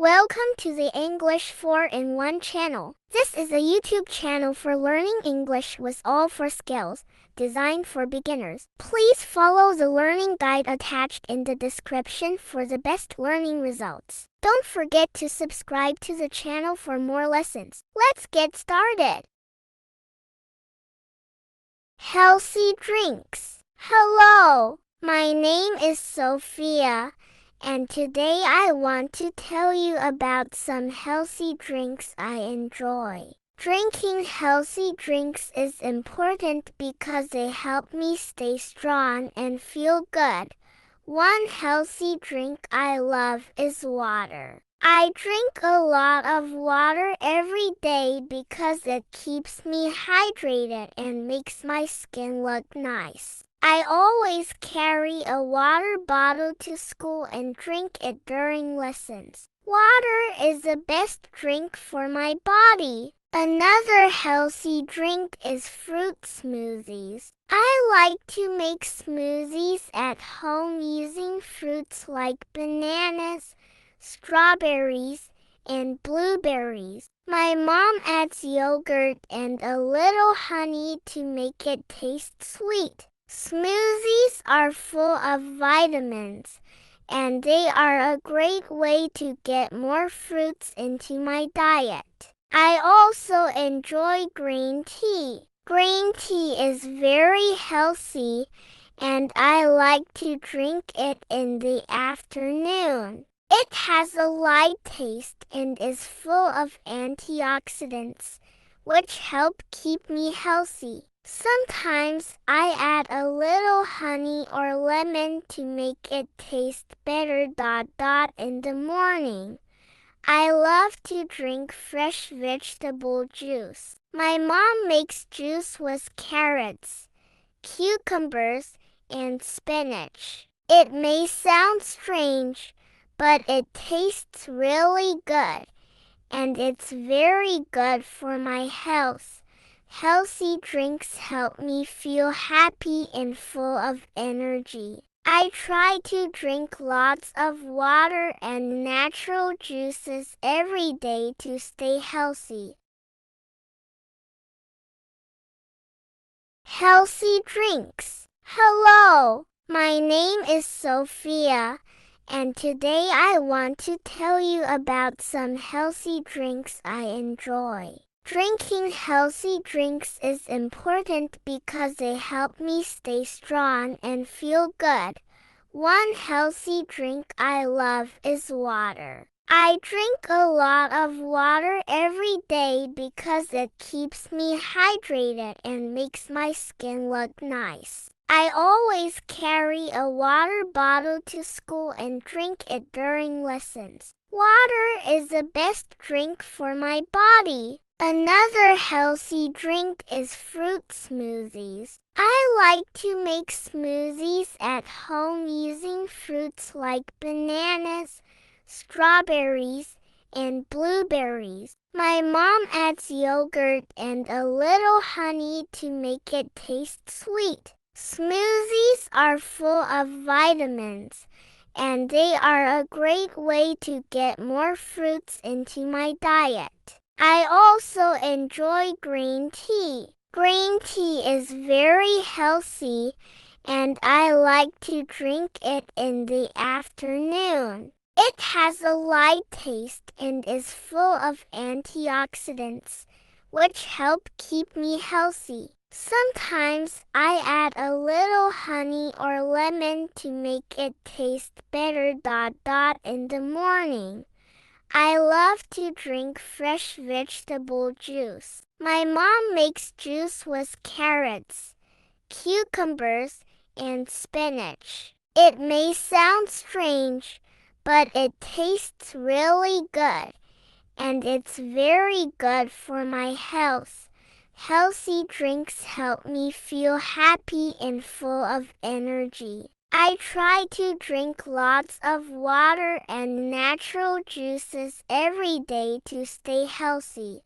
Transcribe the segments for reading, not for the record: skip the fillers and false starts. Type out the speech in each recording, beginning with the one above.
Welcome to the English 4-in-1 channel. This is a YouTube channel for learning English with all 4 skills, designed for beginners. Please follow the learning guide attached in the description for the best learning results. Don't forget to subscribe to the channel for more lessons. Let's get started. Healthy drinks. Hello, my name is Sophia. And today I want to tell you about some healthy drinks I enjoy. Drinking healthy drinks is important because they help me stay strong and feel good. One healthy drink I love is water. I drink a lot of water every day because it keeps me hydrated and makes my skin look nice. I always carry a water bottle to school and drink it during lessons. Water is the best drink for my body. Another healthy drink is fruit smoothies. I like to make smoothies at home using fruits like bananas, strawberries, and blueberries. My mom adds yogurt and a little honey to make it taste sweet. Smoothies are full of vitamins, and they are a great way to get more fruits into my diet. I also enjoy green tea. Green tea is very healthy, and I like to drink it in the afternoon. It has a light taste and is full of antioxidants, which help keep me healthy. Sometimes I add a little honey or lemon to make it taste better. In the morning, I love to drink fresh vegetable juice. My mom makes juice with carrots, cucumbers, and spinach. It may sound strange, but it tastes really good, and it's very good for my health. Healthy drinks help me feel happy and full of energy. I try to drink lots of water and natural juices every day to stay healthy. Healthy drinks. Hello, my name is Sophia, and today I want to tell you about some healthy drinks I enjoy. Drinking healthy drinks is important because they help me stay strong and feel good. One healthy drink I love is water. I drink a lot of water every day because it keeps me hydrated and makes my skin look nice. I always carry a water bottle to school and drink it during lessons. Water is the best drink for my body. Another healthy drink is fruit smoothies. I like to make smoothies at home using fruits like bananas, strawberries, and blueberries. My mom adds yogurt and a little honey to make it taste sweet. Smoothies are full of vitamins, and they are a great way to get more fruits into my diet. I also enjoy green tea. Green tea is very healthy, and I like to drink it in the afternoon. It has a light taste and is full of antioxidants, which help keep me healthy. Sometimes I add a little honey or lemon to make it taste better. In the morning, I love to drink fresh vegetable juice. My mom makes juice with carrots, cucumbers, and spinach. It may sound strange, but it tastes really good, and it's very good for my health. Healthy drinks help me feel happy and full of energy. I try to drink lots of water and natural juices every day to stay healthy.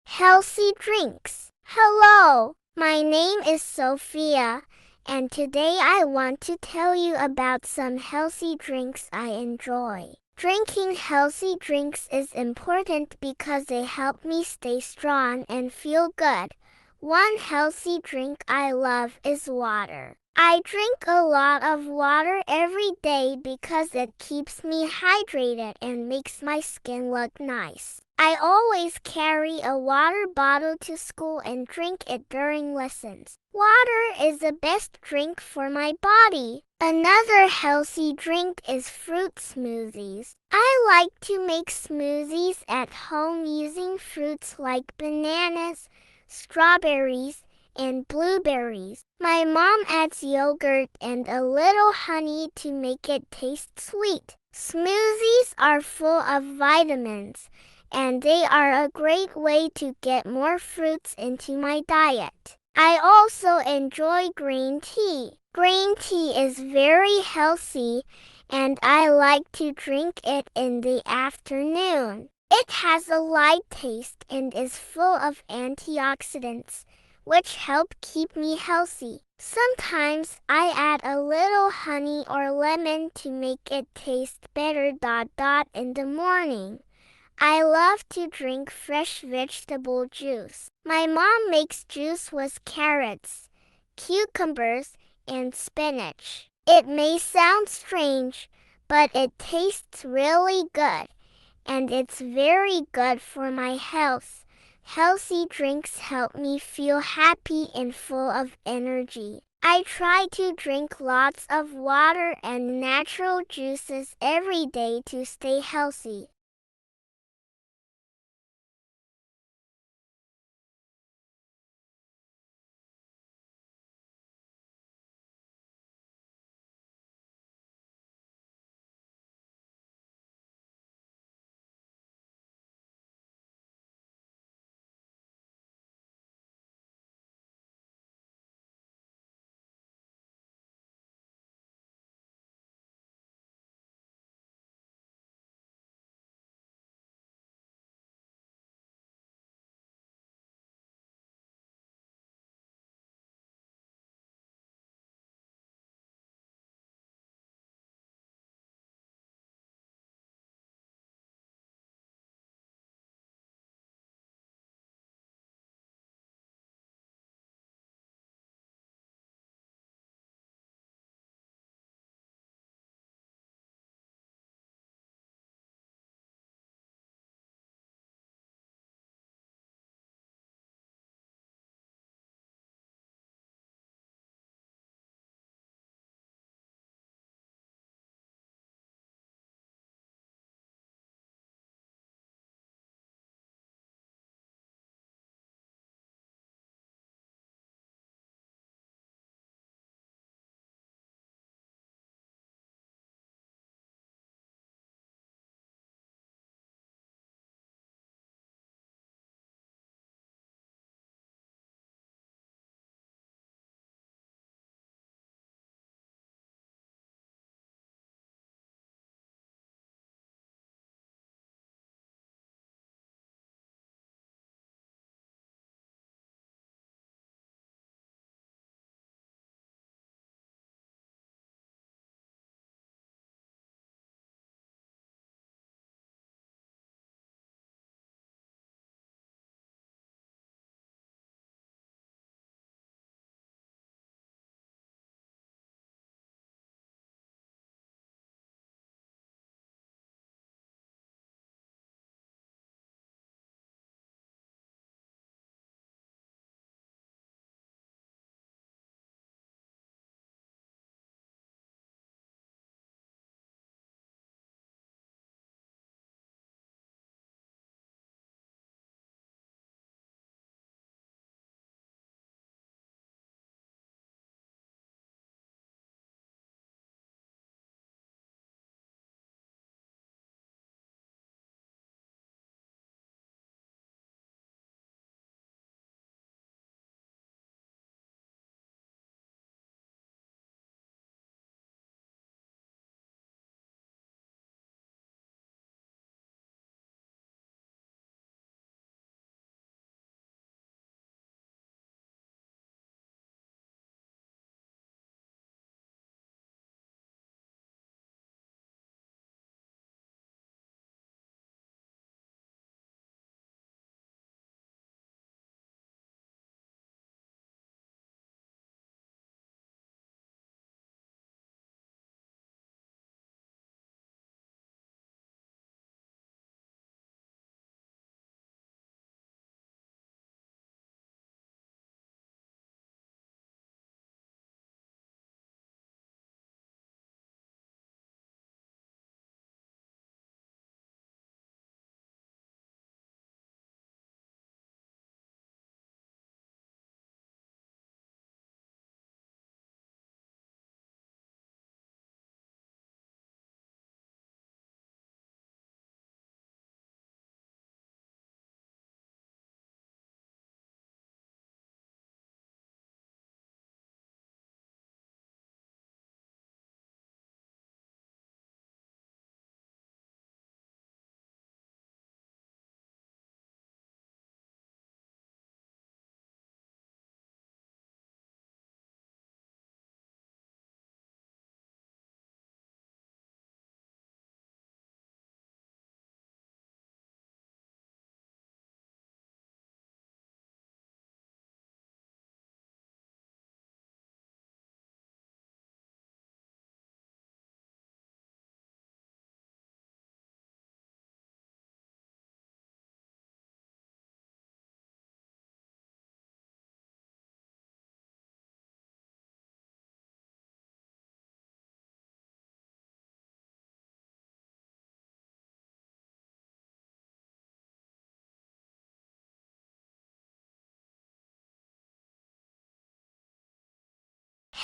Healthy drinks. Hello, my name is Sophia, and today I want to tell you about some healthy drinks I enjoy. Drinking healthy drinks is important because they help me stay strong and feel good. One healthy drink I love is water. I drink a lot of water every day because it keeps me hydrated and makes my skin look nice. I always carry a water bottle to school and drink it during lessons. Water is the best drink for my body. Another healthy drink is fruit smoothies. I like to make smoothies at home using fruits like bananas, strawberries, and blueberries. My mom adds yogurt and a little honey to make it taste sweet. Smoothies are full of vitamins, and they are a great way to get more fruits into my diet. I also enjoy green tea. Green tea is very healthy, and I like to drink it in the afternoon. It has a light taste and is full of antioxidants, which help keep me healthy. Sometimes I add a little honey or lemon to make it taste better. In the morning, I love to drink fresh vegetable juice. My mom makes juice with carrots, cucumbers, and spinach. It may sound strange, but it tastes really good, and it's very good for my health. Healthy drinks help me feel happy and full of energy. I try to drink lots of water and natural juices every day to stay healthy.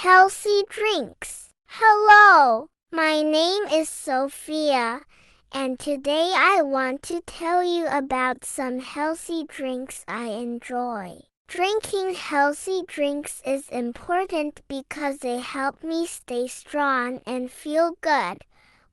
healthy drinks. Hello, my name is Sophia, and today I want to tell you about some healthy drinks I enjoy. Drinking healthy drinks is important because they help me stay strong and feel good.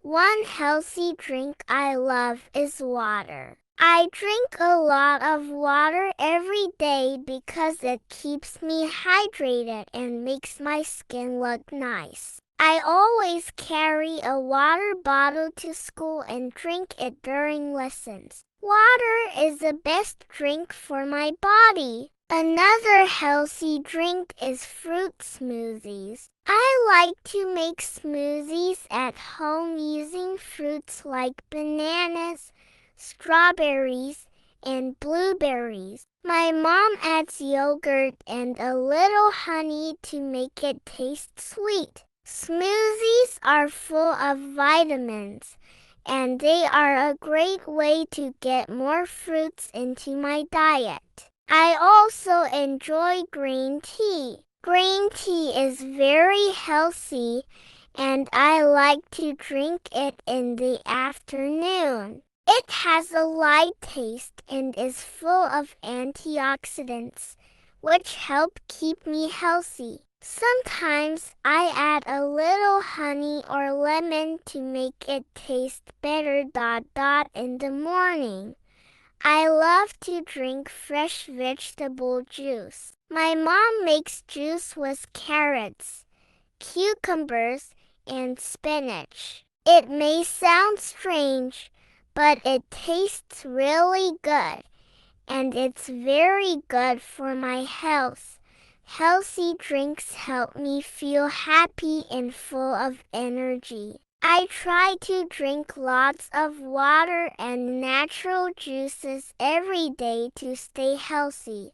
One healthy drink I love is water. I drink a lot of water every day because it keeps me hydrated and makes my skin look nice. I always carry a water bottle to school and drink it during lessons. Water is the best drink for my body. Another healthy drink is fruit smoothies. I like to make smoothies at home using fruits like bananas, strawberries, and blueberries. My mom adds yogurt and a little honey to make it taste sweet. Smoothies are full of vitamins, and they are a great way to get more fruits into my diet. I also enjoy green tea. Green tea is very healthy, and I like to drink it in the afternoon. It has a light taste and is full of antioxidants, which help keep me healthy. Sometimes I add a little honey or lemon to make it taste better. In the morning, I love to drink fresh vegetable juice. My mom makes juice with carrots, cucumbers, and spinach. It may sound strange, but it tastes really good, and it's very good for my health. Healthy drinks help me feel happy and full of energy. I try to drink lots of water and natural juices every day to stay healthy.